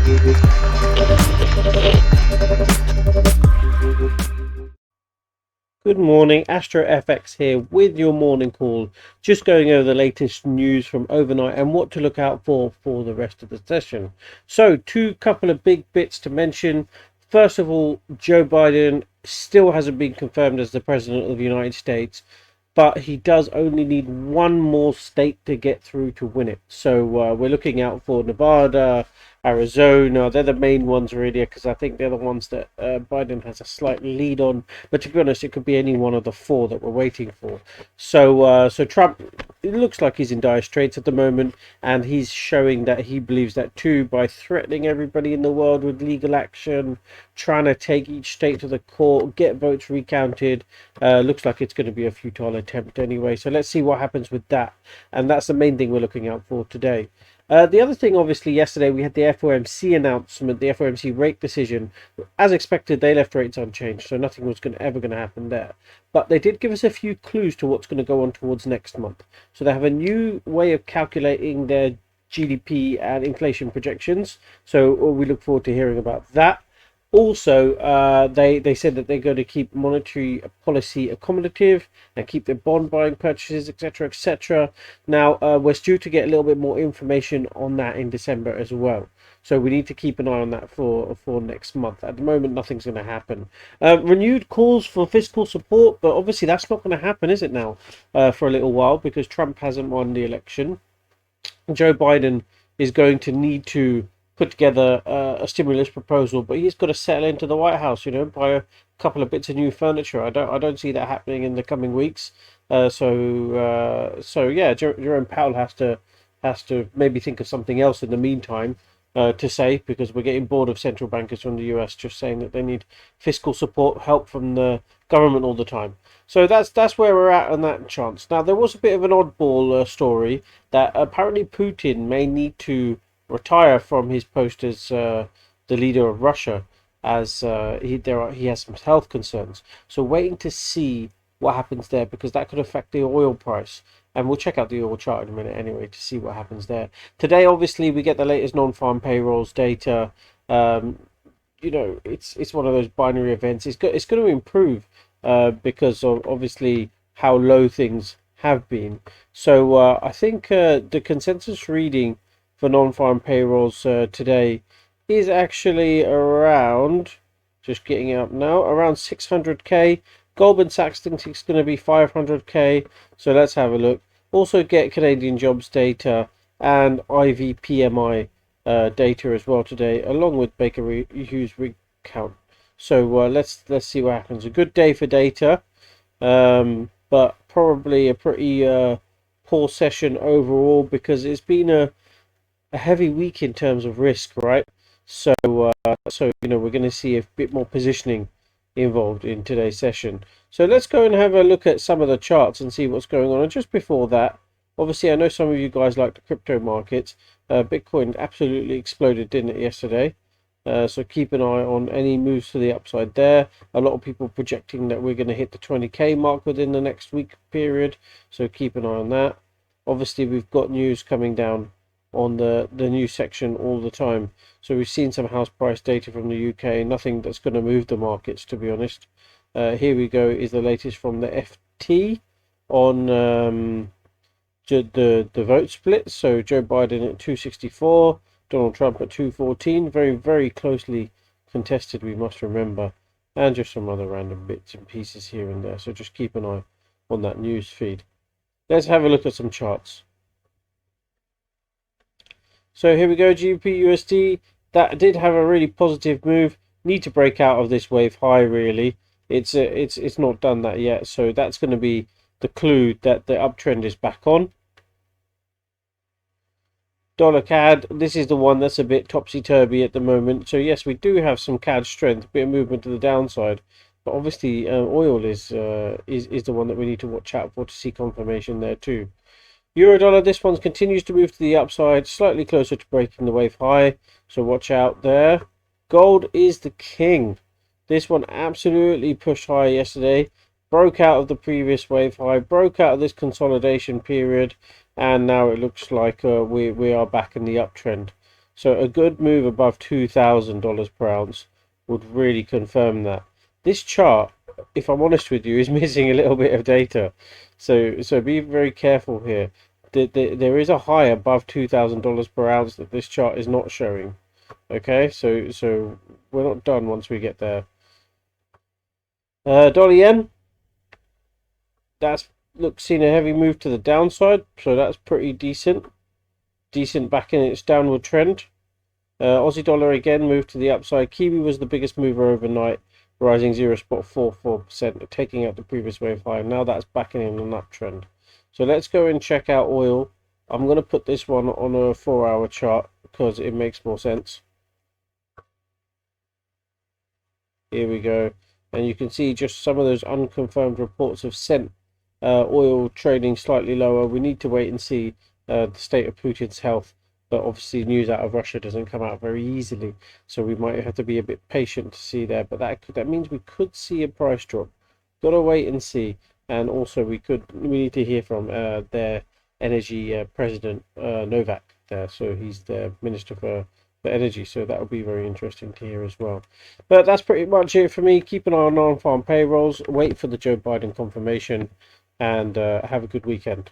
Good morning, Astro FX here with your morning call. Just going over the latest news from overnight and what to look out for the rest of the session. So, couple of big bits to mention. First of all, Joe Biden still hasn't been confirmed as the president of the United States, but he does only need one more state to get through to win it. So we're looking out for Nevada, Arizona. They're the main ones really, because I think they're the ones that Biden has a slight lead on. But to be honest, it could be any one of the four that we're waiting for. So Trump, it looks like he's in dire straits at the moment, and he's showing that he believes that too by threatening everybody in the world with legal action, trying to take each state to the court, get votes recounted. Looks like it's going to be a futile attempt anyway. So let's see what happens with that, and that's the main thing we're looking out for today. The other thing, obviously, yesterday we had the FOMC announcement, the FOMC rate decision. As expected, they left rates unchanged, so nothing was ever going to happen there. But they did give us a few clues to what's going to go on towards next month. So they have a new way of calculating their GDP and inflation projections. So we look forward to hearing about that. Also, they said that they're going to keep monetary policy accommodative and keep their bond buying purchases, etc., etc. Now, we're due to get a little bit more information on that in December as well. So we need to keep an eye on that for next month. At the moment, nothing's going to happen. Renewed calls for fiscal support, but obviously that's not going to happen, is it now, for a little while, because Trump hasn't won the election. Joe Biden is going to need to put together a stimulus proposal, but he's got to settle into the White House, buy a couple of bits of new furniture. I don't see that happening in the coming weeks. So yeah, Jerome Powell has to maybe think of something else in the meantime to say, because we're getting bored of central bankers from the US just saying that they need fiscal support, help from the government all the time. So that's where we're at on that chance. Now, there was a bit of an oddball story that apparently Putin may need to retire from his post as the leader of Russia, as he has some health concerns. So waiting to see what happens there, because that could affect the oil price. And we'll check out the oil chart in a minute anyway to see what happens there. Today, obviously, we get the latest non-farm payrolls data. It's one of those binary events. It's going to improve because of obviously how low things have been. So I think the consensus reading for non-farm payrolls today is actually around, just getting up now, around 600k. Goldman Sachs thinks it's going to be 500k. So let's have a look. Also get Canadian jobs data and IVPMI data as well today, along with Baker Hughes rig count. So let's see what happens. A good day for data, but probably a pretty poor session overall, because it's been a heavy week in terms of risk, right? So we're going to see a bit more positioning involved in today's session. So let's go and have a look at some of the charts and see what's going on. And just before that, obviously I know some of you guys like the crypto markets. Bitcoin absolutely exploded, didn't it, yesterday? So keep an eye on any moves to the upside there. A lot of people projecting that we're going to hit the 20k mark within the next week period, so keep an eye on that. Obviously we've got news coming down on the news section all the time. So we've seen some house price data from the UK, nothing that's going to move the markets, to be honest. Here we go, is the latest from the FT on the vote split. So Joe Biden at 264, Donald Trump at 214, very, very closely contested, we must remember, and just some other random bits and pieces here and there. So just keep an eye on that news feed. Let's have a look at some charts. So here we go, GBP USD, that did have a really positive move. Need to break out of this wave high, really. It's not done that yet, so that's going to be the clue that the uptrend is back on. Dollar CAD, this is the one that's a bit topsy-turvy at the moment. So yes, we do have some CAD strength, a bit of movement to the downside, but obviously oil is the one that we need to watch out for to see confirmation there too. Euro dollar, this one continues to move to the upside, slightly closer to breaking the wave high, so watch out there. Gold is the king. This one absolutely pushed high yesterday, broke out of the previous wave high, broke out of this consolidation period, and now it looks like we are back in the uptrend. So a good move above $2,000 per ounce would really confirm that. This chart, if I'm honest with you, is missing a little bit of data. So be very careful here. There is a high above $2,000 per ounce that this chart is not showing. Okay, so we're not done once we get there. Dollar yen, that's seen a heavy move to the downside, so that's pretty decent. Decent back in its downward trend. Aussie dollar again moved to the upside. Kiwi was the biggest mover overnight, rising 0.44%, taking out the previous wave high. Now that's backing in an uptrend. So let's go and check out oil. I'm going to put this one on a 4-hour chart because it makes more sense. Here we go. And you can see just some of those unconfirmed reports have sent oil trading slightly lower. We need to wait and see the state of Putin's health. But obviously news out of Russia doesn't come out very easily. So we might have to be a bit patient to see there. But that means we could see a price drop. Got to wait and see. And also we need to hear from their energy president, Novak, there. So he's the minister for energy, so that will be very interesting to hear as well. But that's pretty much it for me. Keep an eye on non-farm payrolls, wait for the Joe Biden confirmation, and have a good weekend.